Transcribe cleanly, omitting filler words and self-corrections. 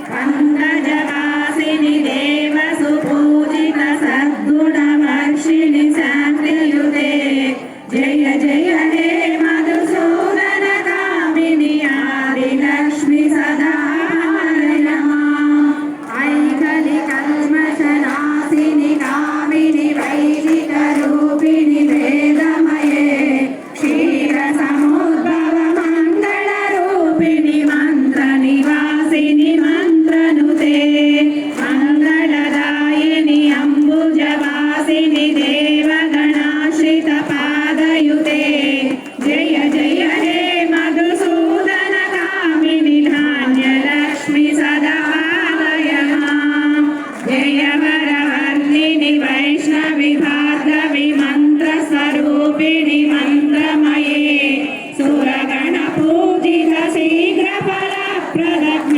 पंकजवासिनि देवसुपूजित सद्गुणवर्षिणि शान्तियुते जय जय हे मधुसूदन कामिनि आदिलक्ष्मि सदा ऐकलि कल्मषनाशिनि कामिनि वैदिकरूपिणि वेदमये क्षीरसमुद्भव मङ्गलरूपिणि मन्त्रनिवासिनि मन्त्रनुते मङ्गलदायिनि अम्बुजवासिनि देवगणाश्रितपादयुते जय जय हे मधुसूदन कामिनि धान्यलक्ष्मि सदा जय वरवर्णिनि वैष्णवि भार्गवि मन्त्रस्वरूपिणि मन्त्रमये सुरगणपूजित शीघ्रफलप्रदज्ञ